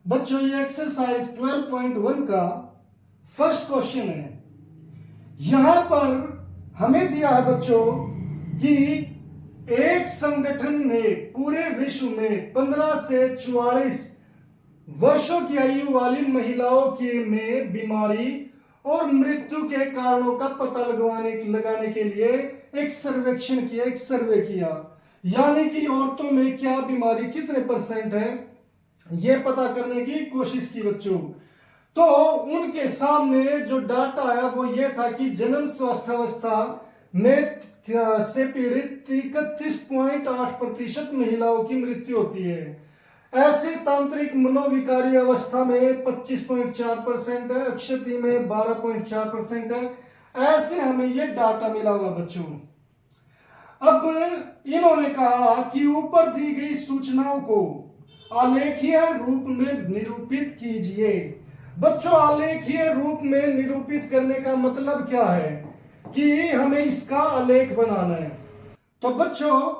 बच्चों ये एक्सरसाइज 12.1 का फर्स्ट क्वेश्चन है। यहां पर हमें दिया है बच्चों कि एक संगठन ने पूरे विश्व में 15 से 44 वर्षों की आयु वाली महिलाओं की में बीमारी और मृत्यु के कारणों का पता लगाने के लिए एक सर्वेक्षण किया, एक सर्वे किया, यानी कि औरतों में क्या बीमारी कितने परसेंट है यह पता करने की कोशिश की बच्चों। तो उनके सामने जो डाटा आया वो ये था कि जनन स्वास्थ्यावस्था में से पीड़ित 31.8% महिलाओं की मृत्यु होती है। ऐसे तांत्रिक मनोविकारी अवस्था में 25.4% है, अक्षति में 12.4% है। ऐसे हमें ये डाटा मिला हुआ बच्चों। अब इन्होंने कहा कि ऊपर दी गई सूचनाओं को आलेखीय रूप में निरूपित कीजिए। बच्चों आलेखीय रूप में निरूपित करने का मतलब क्या है कि हमें इसका आलेख बनाना है। तो बच्चों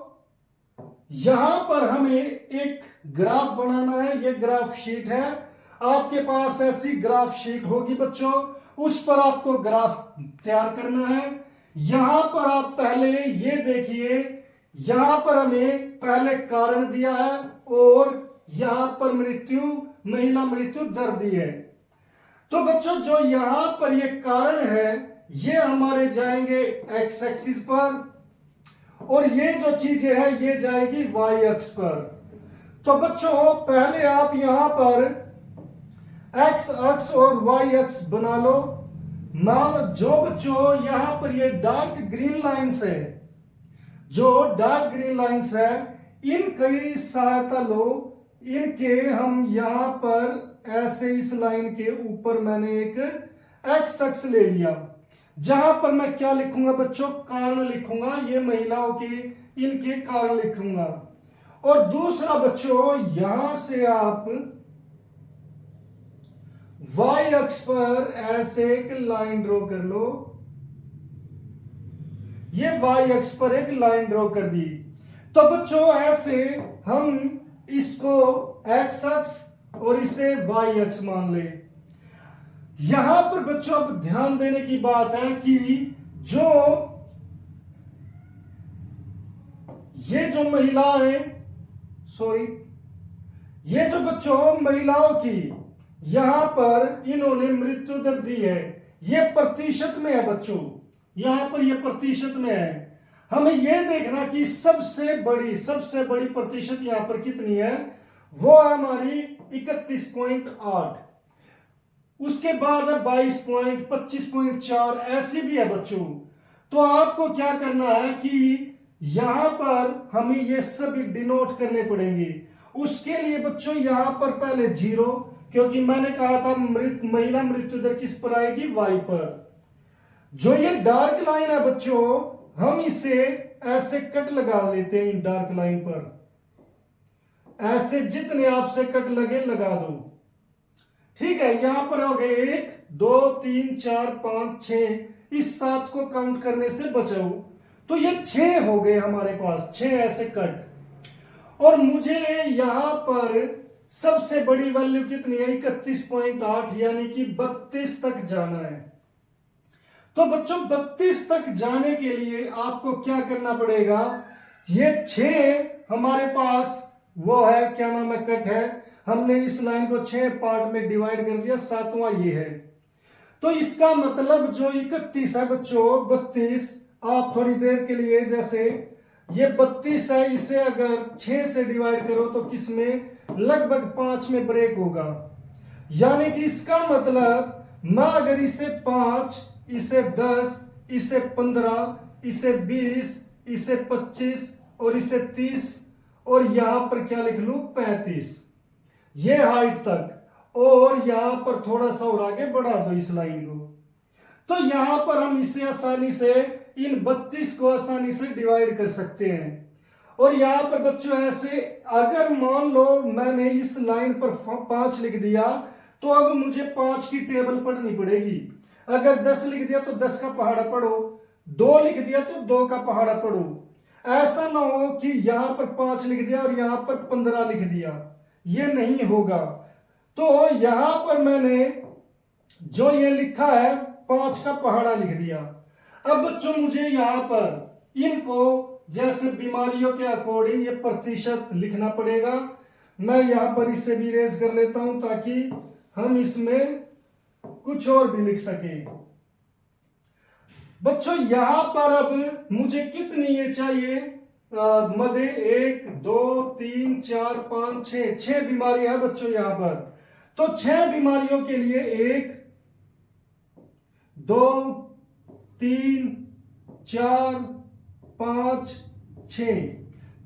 यहां पर हमें एक ग्राफ बनाना है। ये ग्राफ शीट है, आपके पास ऐसी ग्राफ शीट होगी बच्चों, उस पर आपको ग्राफ तैयार करना है। यहां पर आप पहले ये देखिए, यहां पर हमें पहले कारण दिया है और यहां पर महिला मृत्यु दर दी है। तो बच्चों जो यहां पर ये कारण है ये हमारे जाएंगे एक्स एक्सिस पर और ये जो चीजें है ये जाएगी वाई अक्ष पर। तो बच्चों पहले आप यहां पर एक्स अक्ष और वाई अक्ष बना लो। मान जो बच्चों यहां पर ये डार्क ग्रीन लाइंस है, जो डार्क ग्रीन लाइंस है इनकी सहायता लो, इनके हम यहां पर ऐसे इस लाइन के ऊपर मैंने एक एक्स अक्ष ले लिया, जहां पर मैं क्या लिखूंगा बच्चों, कारण लिखूंगा, ये महिलाओं के इनके कारण लिखूंगा। और दूसरा बच्चों यहां से आप वाई अक्ष पर ऐसे एक लाइन ड्रॉ कर लो। ये वाई अक्ष पर एक लाइन ड्रॉ कर दी। तो बच्चों ऐसे हम इसको एक्स अक्ष और इसे वाई अक्ष मान ले। यहां पर बच्चों अब ध्यान देने की बात है कि ये जो महिलाएं ये जो बच्चों महिलाओं की यहां पर इन्होंने मृत्यु दर दी है, ये प्रतिशत में है बच्चों, यहां पर ये प्रतिशत में है। हमें यह देखना कि सबसे बड़ी प्रतिशत यहां पर कितनी है, वो है हमारी 31.8, उसके बाद 22.25.4 ऐसी भी है बच्चों। तो आपको क्या करना है कि यहां पर हमें ये सभी डिनोट करने पड़ेंगे। उसके लिए बच्चों यहां पर पहले 0, क्योंकि मैंने कहा था महिला मृत्यु दर किस पर आएगी, वाई पर। जो ये डार्क लाइन है बच्चों हम इसे ऐसे कट लगा लेते हैं, डार्क लाइन पर ऐसे जितने आपसे कट लगे लगा दो, ठीक है। यहां पर हो गए 1 2 3 4 5 6, इस 7 को काउंट करने से बचाओ तो ये 6 हो गए हमारे पास, 6 ऐसे कट। और मुझे यहां पर सबसे बड़ी वैल्यू कितनी है, 31.8, यानी कि 32 तक जाना है। तो बच्चों 32 तक जाने के लिए आपको क्या करना पड़ेगा, ये 6 हमारे पास वो है, क्या नाम है, कट है। हमने इस लाइन को 6 पार्ट में डिवाइड कर दिया, 7वां ये है। तो इसका मतलब जो 31 है बच्चों, 32, आप थोड़ी देर के लिए जैसे ये 32 है, इसे अगर 6 से डिवाइड करो तो किसमें, लगभग 5 में ब्रेक होगा। यानी कि इसका मतलब मैं अगर इसे 5, इसे 10, इसे 15, इसे 20, इसे 25 और इसे 30 और यहां पर क्या लिख लूं, 35, ये हाइट तक, और यहां पर थोड़ा सा और आगे बढ़ा दो इस लाइन को। तो यहां पर हम इसे आसानी से इन 32 को आसानी से डिवाइड कर सकते हैं। और यहां पर बच्चों ऐसे अगर मान लो मैंने इस लाइन पर 5 लिख दिया तो अब मुझे 5 की टेबल पढ़नी पड़ेगी। अगर 10 लिख दिया तो 10 का पहाड़ा पढ़ो, 2 लिख दिया तो 2 का पहाड़ा पढ़ो। ऐसा ना हो कि यहां पर 5 लिख दिया और यहां पर 15 लिख दिया, ये नहीं होगा। तो यहां पर मैंने जो ये लिखा है 5 का पहाड़ा लिख दिया। अब बच्चों मुझे यहां पर इनको जैसे बीमारियों के अकॉर्डिंग ये प्रतिशत लिखना पड़ेगा। मैं यहां पर इसे भी इरेज कर लेता हूं ताकि हम इसमें कुछ और भी लिख सके। बच्चों यहां पर अब मुझे कितनी ये चाहिए मदे 1 2 3 4 5 6 बीमारियां हैं बच्चों यहां पर। तो 6 बीमारियों के लिए 1 2 3 4 5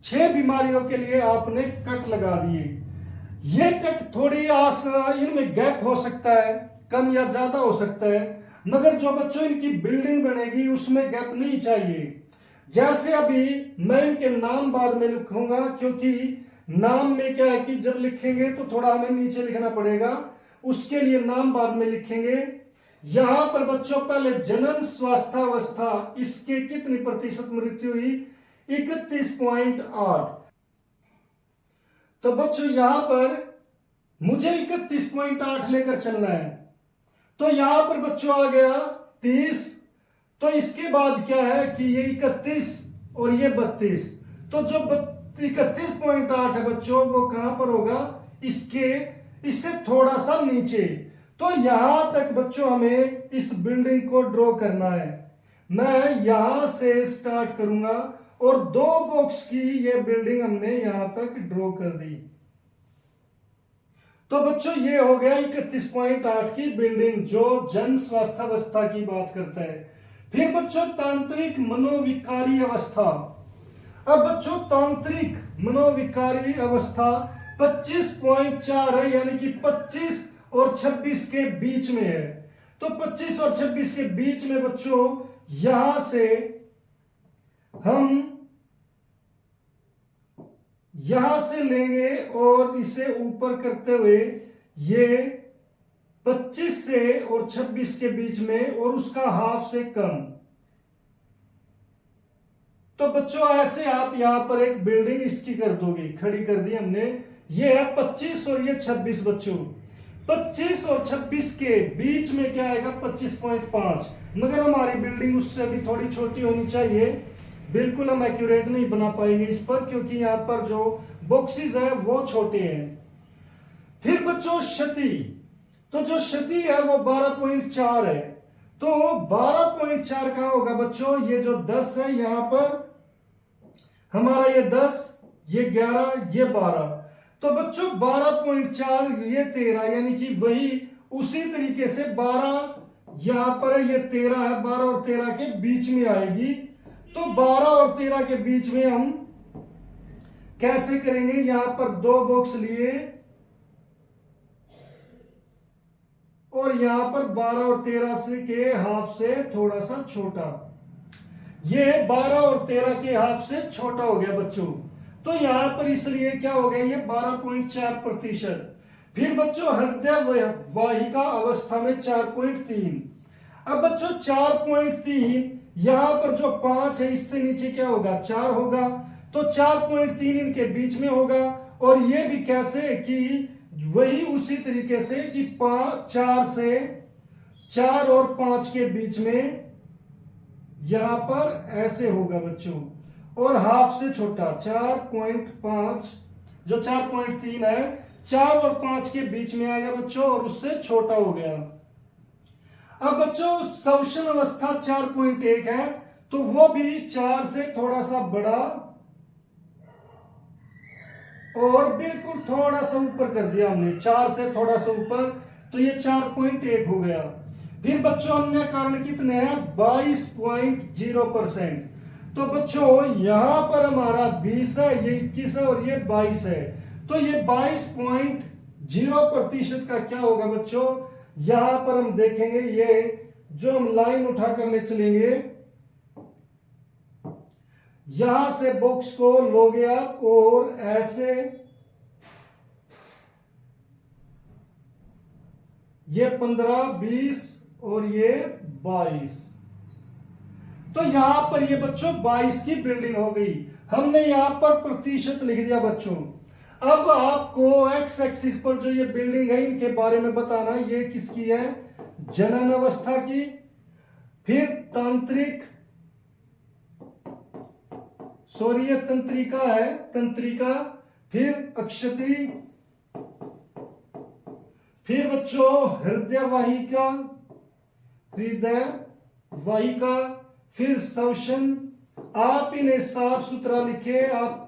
6 बीमारियों के लिए आपने कट लगा दिए। ये कट थोड़ी इनमें गैप हो सकता है, कम या ज्यादा हो सकता है, मगर जो बच्चों इनकी बिल्डिंग बनेगी उसमें गैप नहीं चाहिए। जैसे अभी मैं इनके नाम बाद में लिखूंगा, क्योंकि नाम में क्या है कि जब लिखेंगे तो थोड़ा हमें नीचे लिखना पड़ेगा, उसके लिए नाम बाद में लिखेंगे। यहां पर बच्चों पहले जनन स्वास्थ्यावस्था, इसके कितनी प्रतिशत मृत्यु हुई? 31.8। तो बच्चों यहां पर मुझे 31.8 लेकर चलना है। तो यहां पर बच्चों आ गया 30। तो इसके बाद क्या है कि ये 31 और ये 32। तो जो 31.8 है बच्चों वो कहां पर होगा? इससे थोड़ा सा नीचे। तो यहां तक बच्चों हमें इस बिल्डिंग को ड्रॉ करना है। मैं यहां से स्टार्ट करूंगा और 2 बॉक्स की ये बिल्डिंग हमने यहां तक ड्रॉ कर दी। तो बच्चों ये हो गया 31.8 की बिल्डिंग जो जन स्वास्थ्यावस्था की बात करता है। फिर बच्चों तांत्रिक मनोविकारी अवस्था। अब बच्चों तांत्रिक मनोविकारी अवस्था 25.4 है, यानी कि 25 और 26 के बीच में है। तो 25 और 26 के बीच में बच्चों यहां से हम यहां से लेंगे और इसे ऊपर करते हुए ये 25 से और 26 के बीच में और उसका हाफ से कम। तो बच्चों ऐसे आप यहां पर एक बिल्डिंग इसकी कर दोगे, खड़ी कर दी हमने। ये है 25 और ये 26 बच्चों। 25 और 26 के बीच में क्या आएगा? 25.5। मगर हमारी बिल्डिंग उससे भी थोड़ी छोटी होनी चाहिए। बिल्कुल हम एक्यूरेट नहीं बना पाएंगे इस पर, क्योंकि यहां पर जो बॉक्सेस है वो छोटे हैं। फिर बच्चों क्षति। तो जो क्षति है वो 12.4 है। तो 12.4 कहां होगा बच्चों? ये जो 10 है यहां पर हमारा, ये 10, ये 11, ये 12। तो बच्चों 12.4 ये 13, यानी कि वही उसी तरीके से 12 यहां पर है, ये 13 है, 12 और 13 के बीच में आएगी। तो 12 और 13 के बीच में हम कैसे करेंगे? यहां पर 2 बॉक्स लिए और यहां पर 12 और 13 से के हाफ से थोड़ा सा छोटा। ये 12 और 13 के हाफ से छोटा हो गया बच्चों। तो यहां पर इसलिए क्या हो गया? ये 12.4%। फिर बच्चों हृदय वाहिका अवस्था में 4.3। अब बच्चों 4.3 यहां पर जो 5 है इससे नीचे क्या होगा? 4 होगा। तो 4.3 इनके बीच में होगा। और ये भी कैसे कि वही उसी तरीके से कि 4 से 4 और 5 के बीच में यहां पर ऐसे होगा बच्चों। और हाफ से छोटा 4.5, जो 4.3 है 4 और 5 के बीच में आएगा बच्चों और उससे छोटा हो गया। अब बच्चों शोषण अवस्था 4.1 है, तो वो भी 4 से थोड़ा सा बड़ा और बिल्कुल थोड़ा सा ऊपर कर दिया हमने, 4 से थोड़ा सा ऊपर, तो ये 4.1 हो गया। फिर बच्चों अन्य कारण कितने हैं? 22.0%। तो बच्चों यहां पर हमारा 20 है, ये 21 है और ये 22 है। तो ये 22.0% का क्या होगा बच्चों? यहां पर हम देखेंगे, ये जो हम लाइन उठाकर ले चलेंगे, यहां से बॉक्स को लोगे आप और ऐसे ये 15, 20 और ये 22। तो यहां पर ये बच्चों 22 की बिल्डिंग हो गई। हमने यहां पर प्रतिशत लिख दिया बच्चों। अब आपको एक्स एक्सिस पर जो ये बिल्डिंग है इनके बारे में बताना, ये किसकी है, जनन अवस्था की, फिर तांत्रिक, सॉरी ये तंत्रिका है, तंत्रिका, फिर अक्षति, फिर बच्चों हृदय वाहिका, हृदय वाहिका, फिर श्वसन। आप इन्हें साफ सुथरा लिखे, आप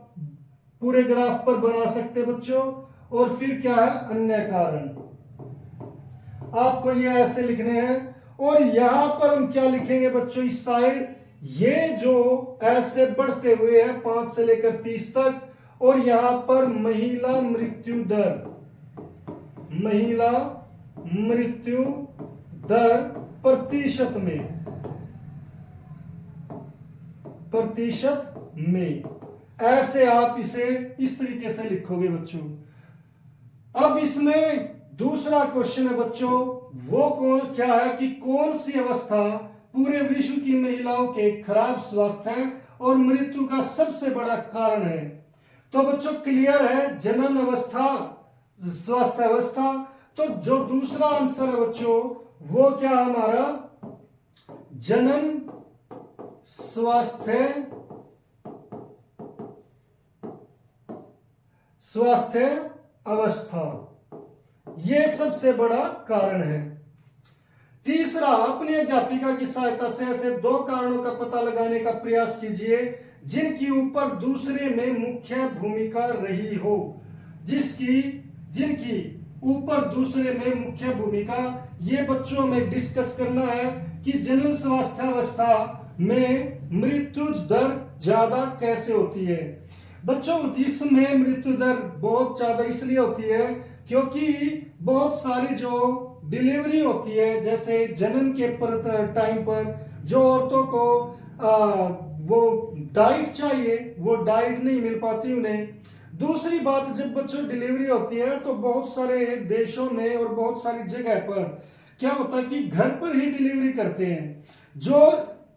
पूरे ग्राफ पर बना सकते बच्चों। और फिर क्या है, अन्य कारण, आपको ये ऐसे लिखने हैं। और यहां पर हम क्या लिखेंगे बच्चों, इस साइड ये जो ऐसे बढ़ते हुए हैं 5 से लेकर 30 तक, और यहां पर महिला मृत्यु दर, महिला मृत्यु दर प्रतिशत में, प्रतिशत में, ऐसे आप इसे इस तरीके से लिखोगे बच्चों। अब इसमें दूसरा क्वेश्चन है बच्चों, वो कौन क्या है कि कौन सी अवस्था पूरे विश्व की महिलाओं के खराब स्वास्थ्य और मृत्यु का सबसे बड़ा कारण है। तो बच्चों क्लियर है, जनन अवस्था, स्वास्थ्य अवस्था। तो जो दूसरा आंसर है बच्चों वो क्या हमारा, जनन स्वास्थ्य, स्वास्थ्य अवस्था, ये सबसे बड़ा कारण है। तीसरा, अपनी अध्यापिका की सहायता से ऐसे 2 कारणों का पता लगाने का प्रयास कीजिए जिनकी ऊपर दूसरे में मुख्य भूमिका रही हो, जिनकी ऊपर दूसरे में मुख्य भूमिका। ये बच्चों में डिस्कस करना है कि जनन स्वास्थ्यावस्था में मृत्यु दर ज्यादा कैसे होती है। बच्चों इसमें मृत्यु दर बहुत ज्यादा इसलिए होती है क्योंकि बहुत सारी जो डिलीवरी होती है, जैसे जनन के टाइम पर जो औरतों को वो डाइट चाहिए, वो डाइट नहीं मिल पाती उन्हें। दूसरी बात, जब बच्चों डिलीवरी होती है तो बहुत सारे देशों में और बहुत सारी जगह पर क्या होता है कि घर पर ही डिलीवरी करते हैं, जो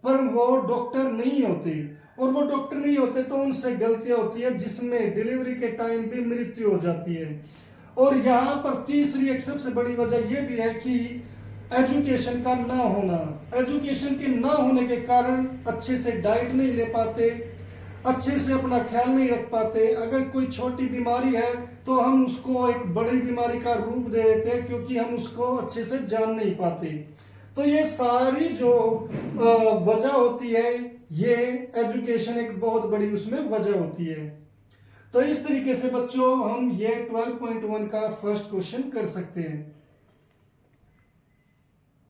पर वो डॉक्टर नहीं होते, और वो डॉक्टर नहीं होते तो उनसे गलतियां होती है जिसमें डिलीवरी के टाइम भी मृत्यु हो जाती है। और यहाँ पर तीसरी एक सबसे बड़ी वजह यह भी है कि एजुकेशन का ना होना, एजुकेशन के ना होने के कारण अच्छे से डाइट नहीं ले पाते, अच्छे से अपना ख्याल नहीं रख पाते। अगर कोई छोटी बीमारी है तो हम उसको एक बड़ी बीमारी का रूप दे देते हैं क्योंकि हम उसको अच्छे से जान नहीं पाते। तो ये सारी जो वजह होती है, ये एजुकेशन एक बहुत बड़ी उसमें वजह होती है। तो इस तरीके से बच्चों हम ये 12.1 का फर्स्ट क्वेश्चन कर सकते हैं।